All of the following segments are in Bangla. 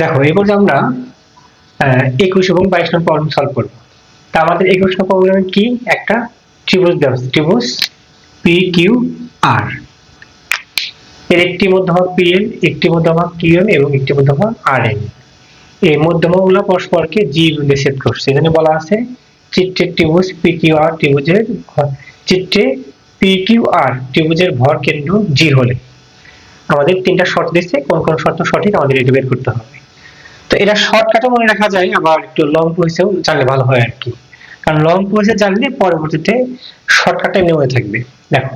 দেখো এবার আমরা 21 এবং 22 নম্বর প্রবলেম সলভ করব। তা আমাদের 21 নম্বর প্রবলেমে কি একটা ত্রিভুজ দেওয়া আছে, ত্রিভুজ পি কিউ আর, এর একটি মধ্যমা পিএল, একটি মধ্যমা কিউএম এবং একটি মধ্যমা আরএন। এই মধ্যমাগুলো পরস্পরকে জি বিন্দুতে ছেদ করছে। এখানে বলা আছে চিত্রে ত্রিভুজ পি কিউ আর ত্রিভুজের চিত্রে পি কিউ আর ত্রিভুজের ভর কেন্দ্র জি হলে আমাদের তিনটা শর্ত দিচ্ছে, কোন কোন শর্ত সঠিক আমাদের এটা বের করতে হবে। তো এটা শর্টকাটে মনে রাখা যায়, আবার একটু লং প্রসেসেও জানলে ভালো হয় আর কি, কারণ লং প্রসেস জানলে পরবর্তীতে শর্টকাটে নেমে থাকবে। দেখো,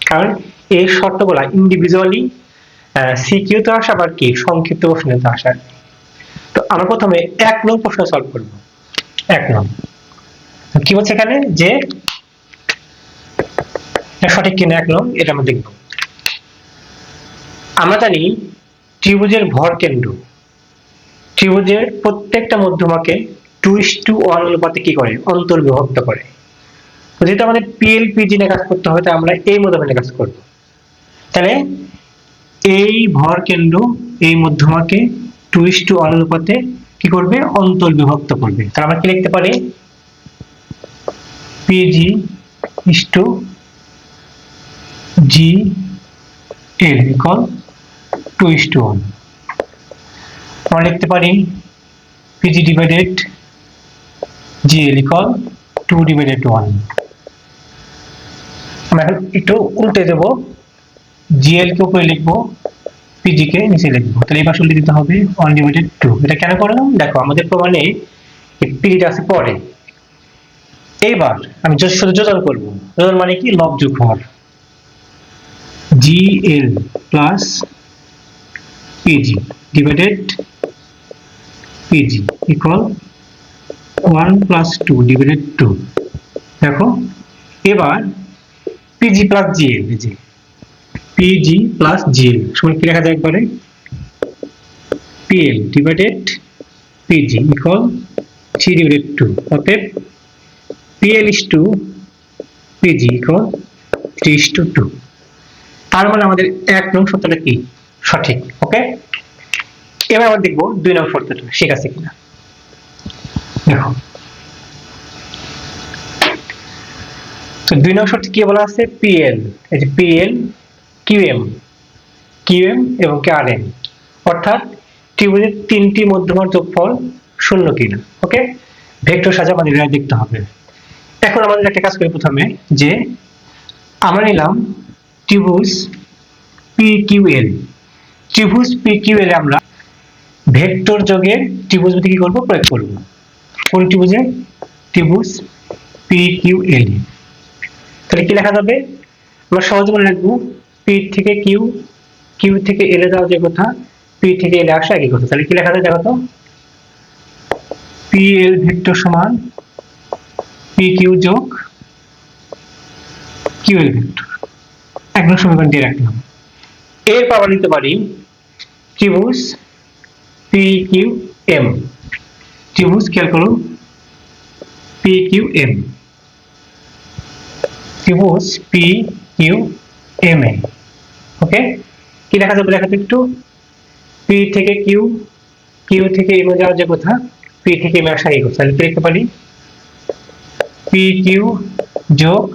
কারণ এই শর্তগুলা ইন্ডিভিজুয়ালি সিকিউতে আসে, আবার কি সংক্ষিপ্ত প্রশ্নেতে আসে। তো আমরা প্রথমে 1 নং প্রশ্ন সলভ করব। 1 নং কি বলছে এখানে, যে সঠিক কিনা 1 নং এটা আমরা দেখব। আমরা জানি ত্রিভুজের ভর কেন্দ্র ত্রিভুজের প্রত্যেকটা মধ্যমাকে 2:1 অনুপাতে কি করে, অন্তর্বিভক্ত করে। যেহেতু আমাদের পিএল পিজি নিয়ে কাজ করতে হবে, তাই আমরা এই মধ্যমা নিয়ে কাজ করব। তাহলে এই ভর কেন্দ্র এই মধ্যমাকে 2:1 অনুপাতে কি করবে, অন্তর্বিভক্ত করবে। তাহলে আমরা কি লিখতে পারি, পিজি ইসটু জি এল ইকুয়াল 2:1। আমরা লিখতে পারি পিজি ডিভাইডেড জিএল ইকুয়াল 2/1। আমরা এখন একটু উল্টে দেব, জিএল কে উপরে লিখবো, পিজি কে নিচে লিখবো। তাহলে এই পাশে উল্টে দিতে হবে 1/2। এটা কেন করলাম, দেখো আমাদের প্রমাণে পিজিটা আছে পরে। এইবার আমি শুধু যোজন করব। যোজন মানে কি, লব যোগ হর, GL plus PG divided PG equal 1 + 2/2। দেখো এবার পিজি প্লাস জিএল, এই যে পিজি প্লাস জিএল সমান কি লেখা যায় একবারে, পিএল ডিভাইডেড পিজি ইকুয়াল 3/2। অতএব PL is to PG equal 3:2। তার মানে আমাদের 1 নং শর্তটা কি সঠিক। ওকে, এবার আমরা দেখবো 2 নং শর্তটা ঠিক আছে কিনা। দেখো, তো 2 নং শর্তে কি বলা আছে, পিএল, এই যে পিএল কিউএম, কিউএম এবং আরএন, অর্থাৎ ত্রিভুজের তিনটি মধ্যমার যোগফল 0 কিনা। ওকে, ভেক্টর সাজা আমাদের এটা দেখতে হবে। এখন আমাদের একটা কাজ করি প্রথমে, যে আমরা নিলাম ত্রিভুজ পিকিউএল। ত্রিভুজ পিকিউএল এ আমরা ভেক্টর যোগের ত্রিভুজ মধ্যে কি করব, প্রয়োগ করব। কোন ত্রিভুজে, ত্রিভুজ পিকিউএল। তাহলে কি লেখা যাবে, আমরা সহজে মনে রাখবো, পি থেকে কিউ, কিউ থেকে এল এ যাওয়া যে কথা, পি থেকে এল এ আসা একই কথা। তাহলে কি লেখা যায় দেখো তো, পিএল ভেক্টর সমান পি কিউ যোগ কিউএল ভেক্টর। 1 নং সমীকরণ দিয়ে রাখলাম। এরপর আমরা নিতে পারি ত্রিভুজ পি কিউ এম। ত্রিভুজ খেয়াল করো, পি কিউ এম, ত্রিভুজ পি কিউ এম এ। ওকে, কি লেখা যাবে দেখো একটু, পি থেকে কিউ, কিউ থেকে এম এ যাওয়ার যে কথা, পি থেকে এম এ আসা এই কথা। তাহলে কি লিখতে পারি, পি কিউ যোগ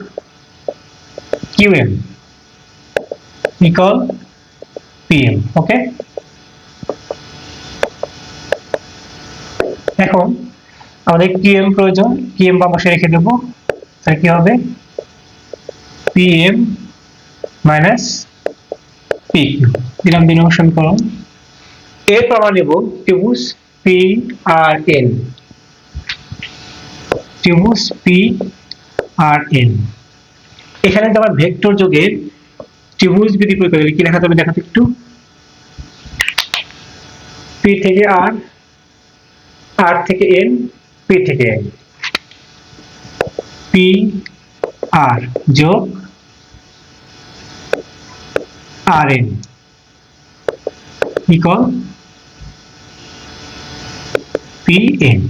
কিউ এম ইকুয়াল পিএম। ওকে, এখন আমাদের কিউএম প্রয়োজন, কিউএম বাম পাশে রেখে দেবো। তাহলে কি হবে, পিএম মাইনাস পি কিউ, দিলাম 2 নম্বর সমীকরণ। এরপর আমরা নেব ত্রিভুজ পি আর এন। ত্রিভুজ পি আর এন, এখানে তো আমরা ভেক্টর যোগের ত্রিভুজ বিধি প্রয়োগ করলে কি লেখা যাবে দেখো একটু, পি থেকে আর, আর থেকে এন, পি থেকে এন, পি আর যোগ R N equal P N.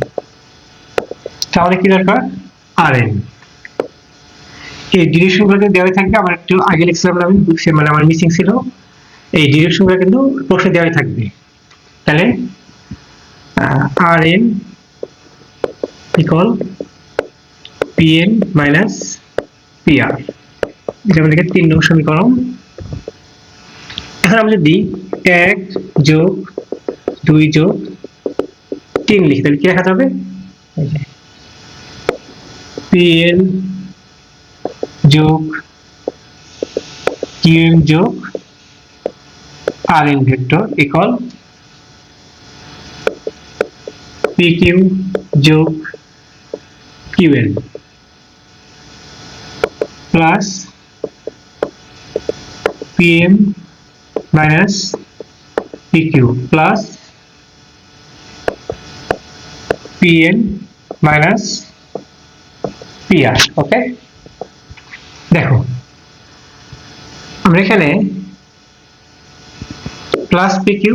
তাহলে কি দরকার, আর এন। এই ডিরেকশনগুলো দেওয়া থাকবে, আমার একটু আগে লিখছিলাম আমি, মানে আমার মিসিং ছিল, এই ডিরেকশনগুলো কিন্তু প্রশ্নে দেওয়া থাকবে। তাহলে R N equal PN minus PR, এটা আমাদের 3 নং সমীকরণ। এখন আমরা যদি 1 যোগ 2 যোগ 3 লিখি তাহলে কি লেখা যাবে? পিএন যোগ কিউএম যোগ R N vector equal PQ যোগ QN plus PM minus PQ plus PN minus PR. Okay, দেখো আমরা এখানে প্লাস পিকিউ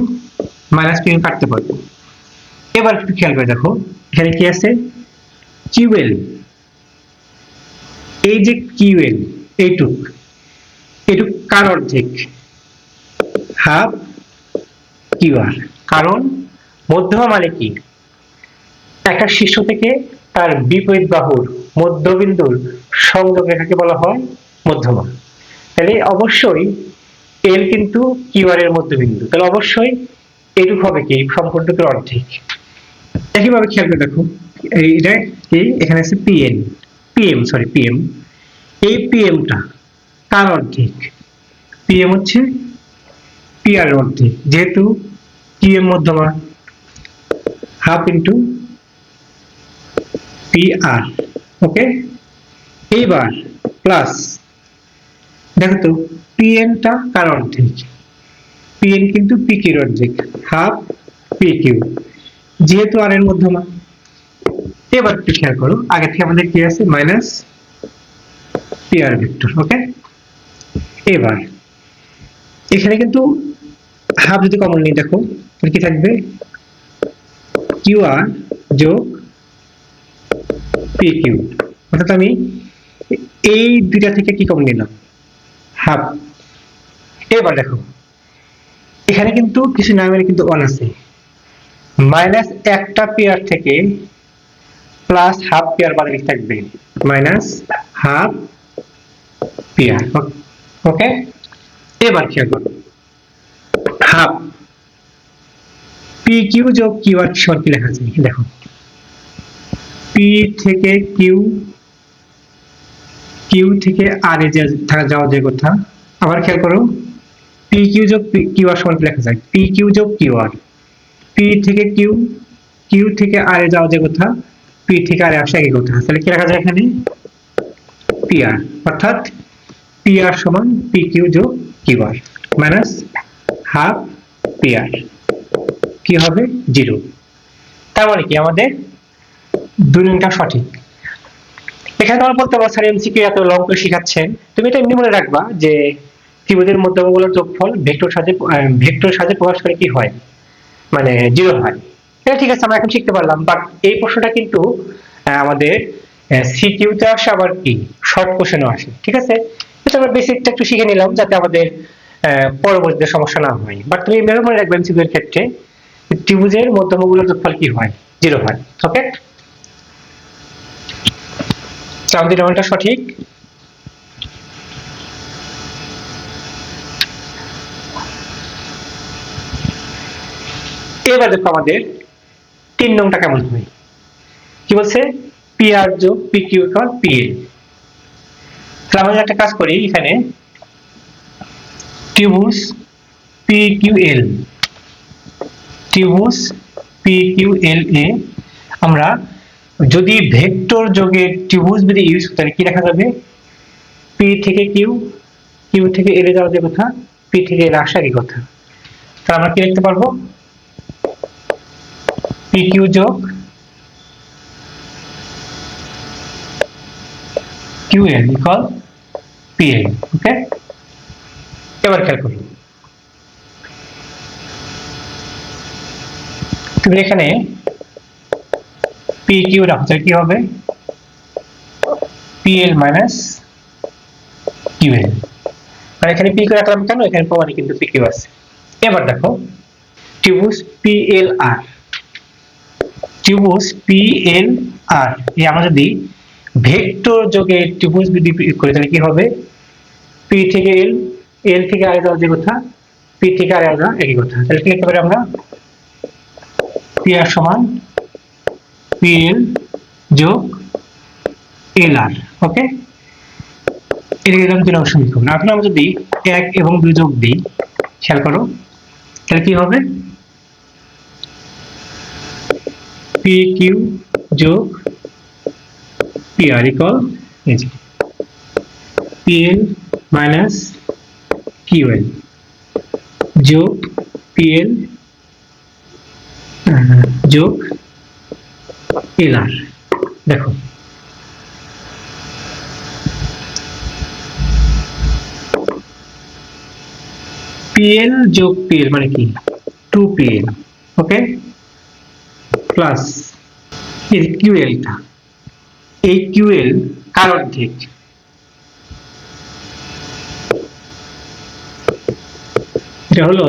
মাইনাস পিকিউ কাটতে পারবো। এবার একটু খেয়াল করে দেখো এখানে কি আছে, কিউএল, এই যে কিউএল এইটুক কার অর্ধেক? Half QR. কারণ মধ্যমা মানে কি? একটা শীর্ষ থেকে তার বিপরীত বাহুর মধ্যবিন্দুর সংযোগ রেখাকে বলা হয় মধ্যমা। তাহলে অবশ্যই এল কিন্তু কিউআর এর মধ্যবিন্দু, তাহলে অবশ্যই এটুক হবে কি সম্পূর্ণটুকুর অর্ধেক। একইভাবে খেয়াল করে দেখো এইটা এখানে আছে পিএন, পিএম, এই পিএমটা কার অর্ধেক? পিএম হচ্ছে পিআর এর অর্ধেক, যেহেতু কিউএম মধ্যমা, হাফ ইন্টু পিআর। ওকে, এইবার প্লাস দেখো তো পিএনটা কার অর্ধেক? পিএন কিন্তু পিকিউর অর্ধেক, হাফ পিকিউ, যেহেতু আর এর মধ্যমা। এবার একটু খেয়াল করো আগে থেকে আমাদের কি আছে, মাইনাস পিআর ভেক্টর। ওকে, এবার এখানে কিন্তু হাফ যদি কমন নিই দেখো তাহলে কি থাকবে, কিউআর যোগ পিকিউ, অর্থাৎ আমি এই দুইটা থেকে কি কমন নিলাম, হাফ। এবার দেখো এখানে কিন্তু কিছু না মানে কিন্তু ওয়ান আছে, মাইনাস একটা পেয়ার থেকে প্লাস হাফ পেয়ার বাদ থাকবে, মাইনাস হাফ পেয়ার। ওকে, এবার খেয়াল করো হাফ পি কিউ যোগ কিউ আর সমান কি লেখা যায়, দেখো পি থেকে কিউ, কিউ থেকে আর এ যাওয়া যায় কথা। আবার খেয়াল করো পি কিউ যোগ কিউ আর সমান কি লেখা যায়, পি কিউ যোগ কিউ আর, পি থেকে কিউ, কিউ থেকে আর এ যাওয়া যায় কথা, পি থেকে আর এ আসা একই কথা। তাহলে কি লেখা যায় এখানে, পি আর, অর্থাৎ পি আর সমান পি কিউ যোগ Q R minus half P R, কি হবে 0। তার মানে কি আমাদের দুই নংটা সঠিক। এখানে তোমার বলতে পারো স্যার এমসিকিউ এত লং করে শিখাচ্ছেন, তুমি এটা এমনি মনে রাখবা যে ত্রিভুজের মধ্যমগুলোর যোগফল ভেক্টর সাহায্যে প্রকাশ করে কি হয়, মানে 0 হয়। এটা ঠিক আছে, আমরা এখন শিখতে পারলাম। বাট এই প্রশ্নটা কিন্তু আমাদের সিকিউতে আসে, আবার কি শর্ট কোশ্চেনও আসে। ঠিক আছে, এটা আমরা বেসিকটা একটু শিখে নিলাম যাতে আমাদের পরবর্তীতে সমস্যা না হয়। বাট তুমি এভাবে মনে রাখবে এমসিকিউ এর ক্ষেত্রে ত্রিভুজের মধ্যমগুলোর যোগফল কি হয়, 0 হয়। ওকে, আমাদের এটা সঠিক। এবার দেখো আমাদের 3 নংটা কেমন হয়, কি বলছে, পি আর যোগ P Q equal P L. তাহলে আমরা একটা কাজ করি, এখানে ত্রিভুজ পি কিউ এল, ত্রিভুজ পি কিউ এল এ আমরা যদি ভেক্টর যোগের ত্রিভুজ যদি ইউজ করি কি লেখা যাবে, পি থেকে কিউ, কিউ থেকে এল এ যাওয়া যায় কথা, পি থেকে এল আসা একই কথা। তাহলে আমরা কি লিখতে পারবো, পি কিউ যোগ Q L equal P L. Okay, এবার খেয়াল করি তুমি এখানে পি কিউ রাখো তাহলে কি হবে, P L minus Q L. মানে এখানে পি কিউ রাখলাম কেন, এখানে প্রমাণে কিন্তু পি কিউ আছে। এবার দেখো ত্রিভুজ পি এল আর, ত্রিভুজ পি এল আর এই আমরা যদি ভেক্টর যোগে ত্রিভুজ যদি প্রয়োগ করি তাহলে কি হবে, পি থেকে এল, এল থেকে আর যাওয়া যে কথা, পি থেকে আর যাওয়া একই কথা। তাহলে কি লিখতে পারি আমরা, পি আর সমান পি এল যোগ এল আর। ওকে, এটা দিলাম 2 নং সমীকরণ। এখন আমরা যদি 1 এবং 2 যোগ দিই, খেয়াল করো তাহলে কি হবে, পি কিউ যোগ P R equal P L minus Q L যোগ পি এল যোগ এল আর। দেখো PL যোগ PL মানে কি, 2PL। ওকে, প্লাস এই QL টা, এই QL কার অর্ধেক, এটা হলো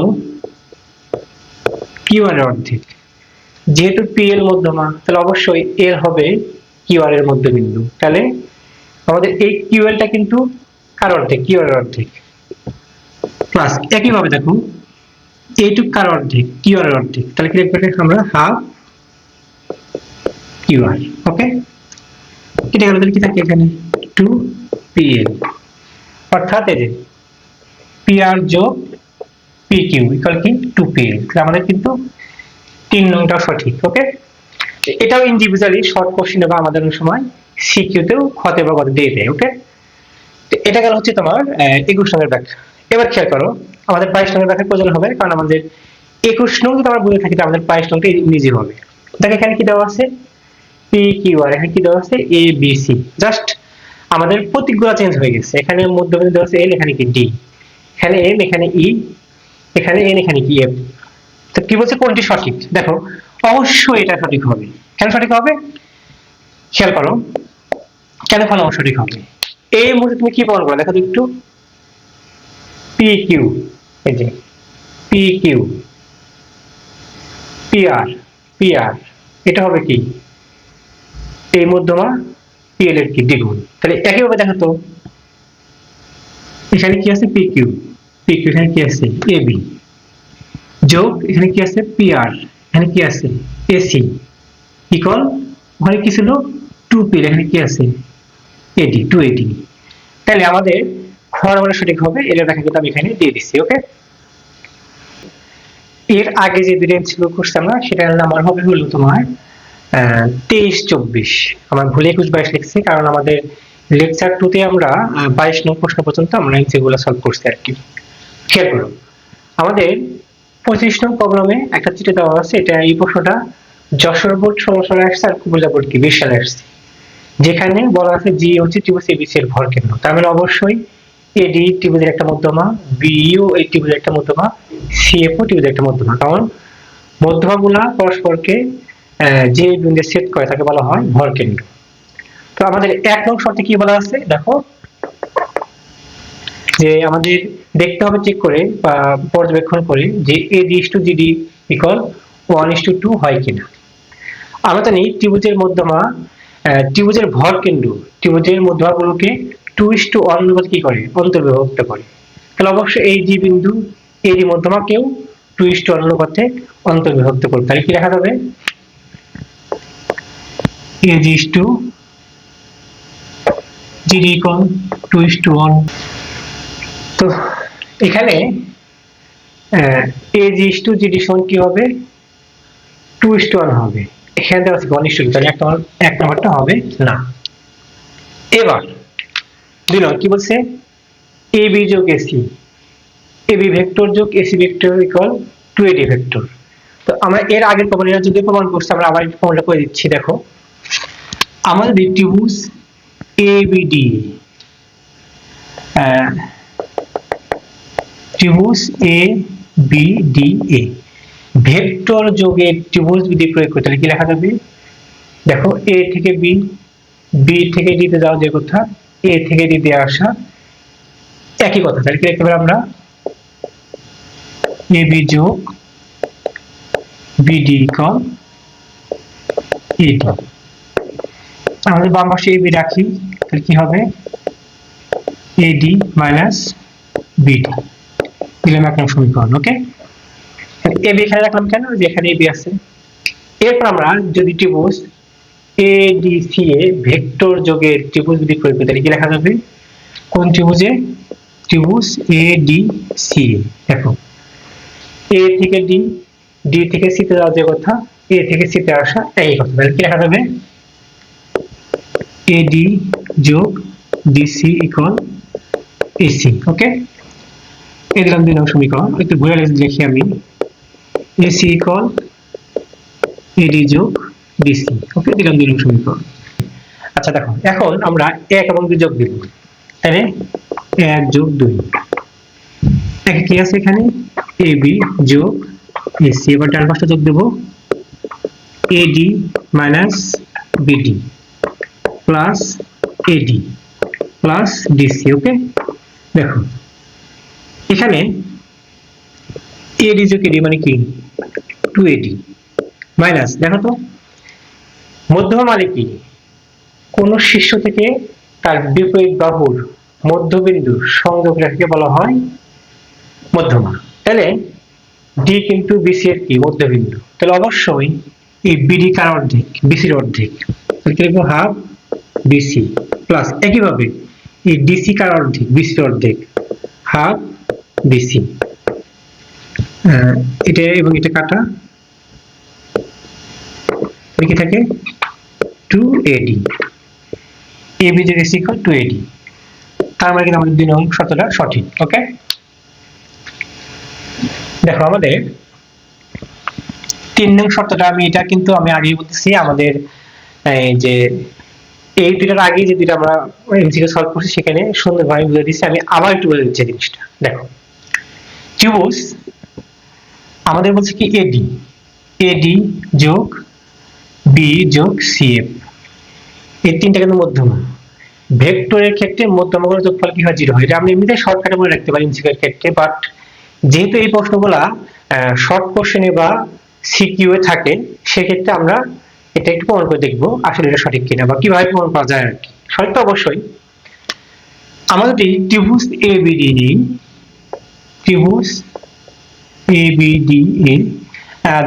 QR এর অর্ধেক। যেহেতু PL মধ্যমা তাহলে অবশ্যই L হবে QR এর মধ্যবিন্দু। তাহলে আমাদের এই QL টা কিন্তু কার অর্ধেক, QR এর অর্ধেক। প্লাস একইভাবে দেখো এইটুক কার অর্ধেক, QR এর অর্ধেক। তাহলে কি লিখবো আমরা, হাফ QR। ওকে, এটা গেল, কি থাকে এখানে 2PL, অর্থাৎ এই যে PR যোগ PQ ইকুয়াল কি 2PL। আমাদের কিন্তু 3 নংটা সঠিক। ওকে, এটাও ইন্ডিভিজুয়ালি শর্ট কোশ্চেন বা আমাদের অনেক সময় সিকিউতেও হতে বা কত দিয়ে দেয়। ওকে, এটা গেল হচ্ছে তোমার 21 নংয়ের ব্যাখ্যা। এবার খেয়াল করো আমাদের 22 নংয়ের ব্যাখ্যা প্রয়োজন হবে, কারণ আমাদের 21 নং যদি আমরা বুঝে থাকি আমাদের 22 নংটা ইজি হবে। দেখো এখানে কি দেওয়া আছে, পি কিউ আর, এখানে কি দেওয়া আছে এ বি সি, জাস্ট আমাদের প্রতীকগুলো চেঞ্জ হয়ে গেছে। এখানে মধ্যবিন্দু দেওয়া আছে এল, এখানে কি ডি, এখানে এম, এখানে ই, এখানে এন, এখানে কি এফ। তো কি বলছে কোনটি সঠিক, দেখো অবশ্যই এটা সঠিক হবে। কেন সঠিক হবে খেয়াল করো, কেন কেন সঠিক হবে, এই মুহূর্তে তুমি কি প্রমাণ করো দেখো একটু, পি কিউ, এই যে P Q, P R, P R, এটা হবে কি এই মধ্যমা PL এর কি দ্বিগুণ। তাহলে একইভাবে দেখো তো এখানে কি আছে PQ, PQ এখানে কি আছে AB যোগ এখানে কি আছে PR, এখানে কি আছে AC ইকুয়াল ওখানে কি ছিল 2PL, এখানে কি আছে AD, 2AD। তাহলে আমাদের ফর্মুলা সঠিক হবে, এর ব্যাখ্যা কিন্তু আমি এখানে দিয়ে দিচ্ছি। ওকে, এর আগে যে দুটো ছিল করছি আমরা, সেটার নাম্বার হবে হলো তোমার 23-24। আমার ভুলে 21-22 লিখছি, কারণ আমাদের লেকচার 2 তে আমরা 22 নং প্রশ্ন পর্যন্ত আমরা যেগুলো সলভ করছি আর কি। খেয়াল করো আমাদের 25 নং প্রবলেমে একটা চিঠি দেওয়া আছে, এটা এই প্রশ্নটা যশোর বোর্ড সমস্যা আসছে আর কুমিল্লা বোর্ড কি 20 সালে আসছে, যেখানে বলা আছে জি হচ্ছে ত্রিভুজ এবিসি এর ভর কেন্দ্র। তার মানে অবশ্যই এডি ত্রিভুজের একটা মধ্যমা, বিইও এই ত্রিভুজের একটা মধ্যমা, সিএফও ত্রিভুজের একটা মধ্যমা। কারণ মধ্যমাগুলা পরস্পরকে যে বিন্দুতে ছেদ করে তাকে বলা হয় ভর কেন্দ্র। তো আমাদের 1 নং শর্তে কি বলা আছে দেখো, যে আমাদের দেখতে হবে চেক করে বা পর্যবেক্ষণ করে যে এডি ইস টু জিডি ইকুয়াল 1:2 হয় কিনা। আমরা জানি ত্রিভুজের মধ্যমা, ত্রিভুজের ভর কেন্দ্র ত্রিভুজের মধ্যমাগুলোকে 2:1 অনুপাতে কি করে অন্তর্বিভক্ত করে। তাহলে অবশ্যই এই যে বিন্দু এই যে মধ্যমাকেও 2:1 অনুপাতে অন্তর্বিভক্ত করতে। তাহলে কি লেখা যাবে, AG is to GD equal 2:1। তো এখানে AG is to GD সমান কি হবে 2:1 হবে। এখানে দেওয়া আছে 1:2, তাহলে এক নম্বরটা হবে না। এবার 2 নম্বর কি বলছে, AB যোগ AC, AB ভেক্টর যোগ AC vector equal 2AD vector. তো আমরা এর আগের প্রমাণটা যদি প্রমাণ করছি, আমরা আবার প্রমাণটা করে দিচ্ছি। দেখো আমাদের ত্রিভুজ ABD, ত্রিভুজ ABDA ভেক্টর যোগে ত্রিভুজ যদি প্রয়োগ করতে কি লেখা যাবে, দেখো A থেকে B, B থেকে D তে যাওয়া যে কথা, A থেকে D তে আসা একই কথা। তাহলে কি লিখতে পারি আমরা, AB যোগ BD ইকুয়াল এডি। আমাদের বাম পাশে এবি রাখি, তাহলে কি হবে এডি মাইনাস বিডি, দিলাম 1 নং সমীকরণ। ওকে, এবি এখানে রাখলাম কেন, যে এখানে এবি আছে। এরপর আমরা যদি ত্রিভুজ এডিসি এ ভেক্টর যোগের ত্রিভুজ যদি প্রয়োগ করি, তাহলে কি লেখা যাবে, কোন ত্রিভুজে, ত্রিভুজ এডিসি এ। দেখো এ থেকে ডি, ডি থেকে সি তে যাওয়ার যে কথা, এ থেকে সি তে আসা এই কথা, তাহলে কি লেখা যাবে এডি যোগ ডিসি ইকুয়াল এসি। ওকে, এই দিলাম 2 নং সমীকরণ। একটু ঘুরে লিখি আমি, এসি ইকুয়াল এডি যোগ ডিসি। ওকে, দিলাম 2 নং সমীকরণ। আচ্ছা দেখো, এখন আমরা 1 এবং 2 যোগ দিব, তাহলে 1 যোগ 2, কি আছে এখানে এবি যোগ এসি। এবার ডান পাশটা যোগ দেব, AD minus BD plus AD plus DC. Okay, দেখো এখানে এডি যোগ এডি মানে কি 2AD মাইনাস, দেখো তো মধ্যমা মানে কি, কোন শীর্ষ থেকে তার বিপরীত বাহুর মধ্যবিন্দু সংযোগ রেখাকে বলা হয় মধ্যমা। তাহলে ডি কিন্তু বিসি এর কি মধ্যবিন্দু, তাহলে অবশ্যই এই বিডি কার অর্ধেক, বিসির অর্ধেক, তাহলে কি লিখবো হাফ বিসি প্লাস একইভাবে এই ডিসি কার অর্ধেক, বিসির অর্ধেক, হাফ বিসি। এটা এবং এটা কাটা, কি থাকে 2AD, AB যোগ AC ইকুয়াল 2AD। তার মানে কিন্তু আমাদের 2 নং শর্তটা সঠিক। ওকে, দেখো আমাদের 3 নং শর্তটা, আমি এটা কিন্তু আমি আগেই বলতেছি, আমাদের এই যে এই দুটার আগে যে দুটো আমরা এমসিকিউ সলভ করছি সেখানে সুন্দরভাবে বুঝিয়ে দিচ্ছি, আমি আবার একটু বলে দিচ্ছি জিনিসটা। দেখো ত্রিভুজ আমাদের বলছে কি এডি, এডি যোগ বি যোগ সিএফ, এই তিনটা কিন্তু মধ্যমা। ভেক্টরের ক্ষেত্রে মধ্যমাগুলোর যোগফল কি হয় 0 হয়। এটা আমরা এমনিতে শর্টকাটে বলে রাখতে পারি এমসিকিউ এর ক্ষেত্রে, বাট যেহেতু এই প্রশ্নগুলা শর্ট কোশ্চেনে বা সিকিউ এ থাকে, সেক্ষেত্রে আমরা এটা একটু প্রমাণ করে দেখবো আসলে এটা সঠিক কিনা বা কিভাবে প্রমাণ করা যায় আর কি। সঠিক তো অবশ্যই। আমরা যদি ত্রিভুজ এবিডি নিই, ত্রিভুজ এবিডি এ,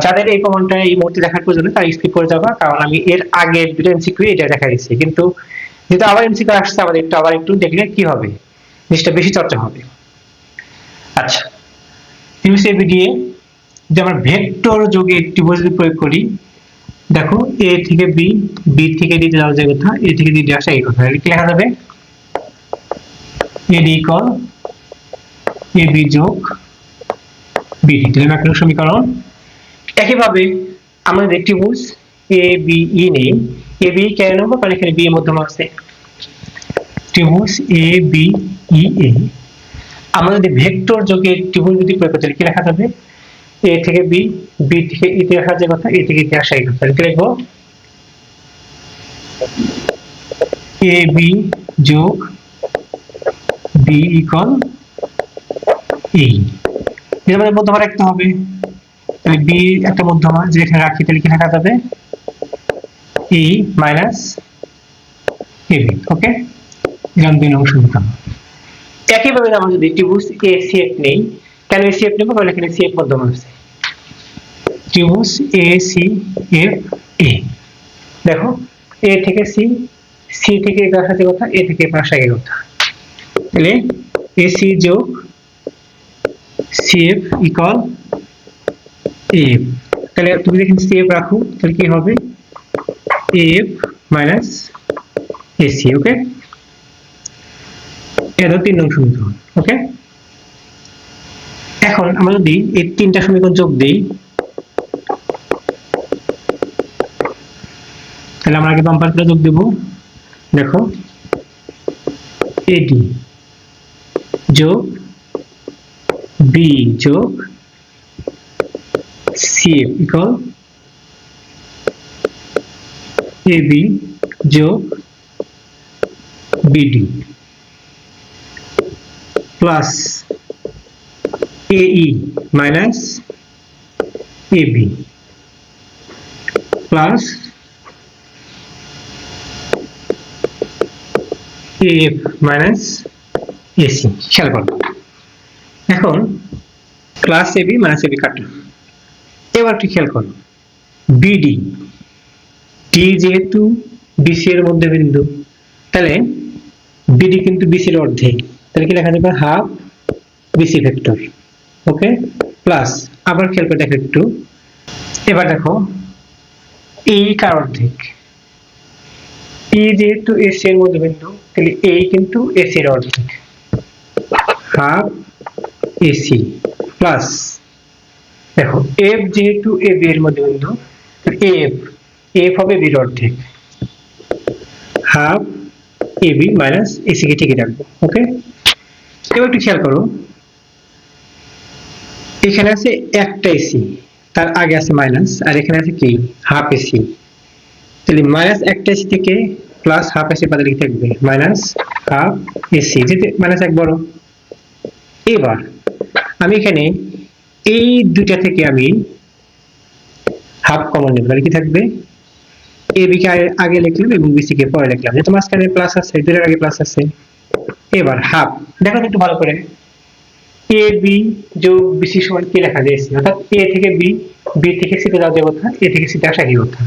যাদের এই প্রমাণটা এই মুহূর্তে দেখার প্রয়োজন তারা স্কিপ করে যাবা, কারণ আমি এর আগের দুটো এমসিকিউ এটা দেখা দিচ্ছি, কিন্তু যেহেতু আবার এমসিকিউ আসছে আমাদের একটু আবার একটু দেখলে কি হবে, জিনিসটা বেশি চর্চা হবে। আচ্ছা, ত্রিভুজ এবিডি এ যদি আমরা ভেক্টর যোগে ত্রিভুজ প্রয়োগ করি, দেখো এ থেকে বি, বি থেকে ডি যাওয়ার যে কথা, এ থেকে ডি আসা এই কথা, কি লেখা যাবে এডি ইকুয়াল এবি যোগ বিডি, তাহলে 1 নং সমীকরণ। একইভাবে আমরা ত্রিভুজ এবিই নেই, এবি কেন নেব, কারণ এখানে বি এর মধ্যমা আছে। ত্রিভুজ এবিই এ আমরা যদি ভেক্টর যোগে ত্রিভুজ যদি প্রয়োগ করি, কি লেখা যাবে এ থেকে বি, বি থেকে ই তে আসা যে কথা, এ থেকে ই তে আসা এই কথা, কি লিখবো এবি যোগ বি ইকুয়াল এই। এর মানে মধ্যমা রাখতে হবে, তাহলে বি একটা মধ্যমা, যে এখানে রাখি তাহলে কি লেখা যাবে ই মাইনাস এবি। ওকে, এরকম 2 নং সমীকরণ। একইভাবে আমরা যদি ত্রিভুজ এসিএফ নেই, কেন এসিএফ নেব, কারণ এখানে সিএফ মধ্যমা আছে। ত্রিভুজ এসিএফ এ, দেখো এ থেকে সি, সি থেকে এ আসা যে কথা, এ থেকে এ আসা এই কথা, তাহলে এসি যোগ সিএফ ইকুয়াল এফ। তাহলে তুমি যদি সিএফ রাখো তাহলে কি হবে এফ মাইনাস এসি। ওকে, এটা 3 নং সমীকরণ। ওকে, এখন আমরা যদি এই তিনটা সমীকরণ যোগ দিই, তাহলে আমরা আগে বাম পাশে যোগ দেব, দেখো এডি যোগ বি যোগ সিএফ ইকুয়াল এবি যোগ বিডি প্লাস এই minus AB plus F minus AC. খেয়াল করো এখন প্লাস এবি মাইনাস এবি কাটলো। এবার একটু খেয়াল করো বিডি, ডি যেহেতু বিসি এর মধ্যবিন্দু, তাহলে বিডি কিন্তু বিসির অর্ধেক, তাহলে কি লেখা যাবে হাফ বিসি ভেক্টর। ওকে, প্লাস আবার খেয়াল করে দেখো একটু, এবার দেখো এই কার অর্ধেক, ই যেহেতু এসি এর মধ্যবিন্দু, তাহলে এই কিন্তু এসি এর অর্ধেক, হাফ এসি প্লাস দেখো এফ যেহেতু এ বি এর মধ্যবিন্দু, এফ এফ হবে বির অর্ধেক, হাফ এবি মাইনাস এসি কে ঠিকই রাখবো। ওকে, এবার একটু খেয়াল করো এখানে আছে একটা এসি, তার আগে আছে মাইনাস, আর এখানে আছে কি হাফ এসি, তাহলে মাইনাস একটা এসি থেকে প্লাস হাফ এসি বাদে লিখে থাকবে মাইনাস হাফ এসি, যেতে মাইনাস এক বড়। এবার আমি এখানে এই দুইটা থেকে আমি হাফ কমন নেব, তাহলে কি থাকবে এবি কে আগে লিখলাম এবং বিসি কে পরে লিখলাম, যেহেতু মাঝখানে প্লাস আছে, দুইটার আগে প্লাস আছে। এবার হাফ দেখো একটু ভালো করে, এ বি যোগ বিসি সমান কি লেখা যায় এসি, অর্থাৎ এ থেকে বি, বি থেকে সি তে যাওয়া যায় কথা, এ থেকে সি তে আসা যায় কথা,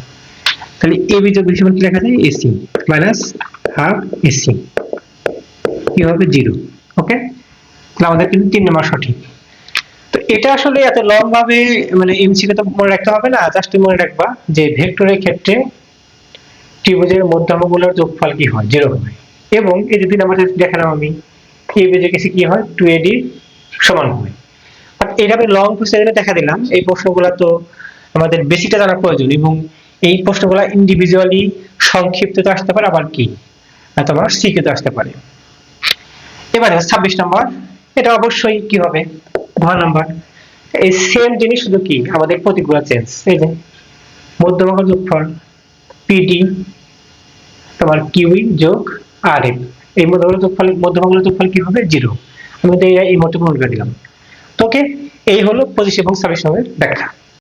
তাহলে এ বি যোগ বিসি সমান কি লেখা যায় এসি মাইনাস হাফ এসি, কি হবে 0। ওকে, তাহলে আমাদের কিন্তু 3 নম্বর সঠিক। তো এটা আসলে এত লং ভাবে মানে এমসিকিউ তো মনে রাখতে হবে না, জাস্ট মনে রাখবা যে ভেক্টরের ক্ষেত্রে ত্রিভুজের মধ্যমগুলোর যোগফল কি হয় 0 হয়, এবং এই যে 2 নম্বর দেখালাম আমি এ বি যোগ এসি কি হয় 2AD সমান হয়। এইভাবে লং প্রসেসরে দেখা দিলাম, এই প্রশ্নগুলো তো আমাদের বেসিকটা জানা প্রয়োজন, এবং এই প্রশ্নগুলো ইন্ডিভিজুয়ালি সংক্ষিপ্ত তো আসতে পারে, আবার কি তোমার সিকিউ তে আসতে পারে। এবারে 26 নম্বর, এটা অবশ্যই কি হবে ঘ নাম্বার, এই সেম জিনিস শুধু কি আমাদের প্রতীকগুলো চেঞ্জ, এই যে মধ্যমকের যোগফল পিডি তোমার কিউই যোগ আর এফ, এই মধ্যমকের যোগফল কি হবে 0, আমি তো এই মতো প্রমাণ করে দিলাম। তো ওকে, এই হলো 25 এবং 26 নম্বরের ব্যাখ্যা।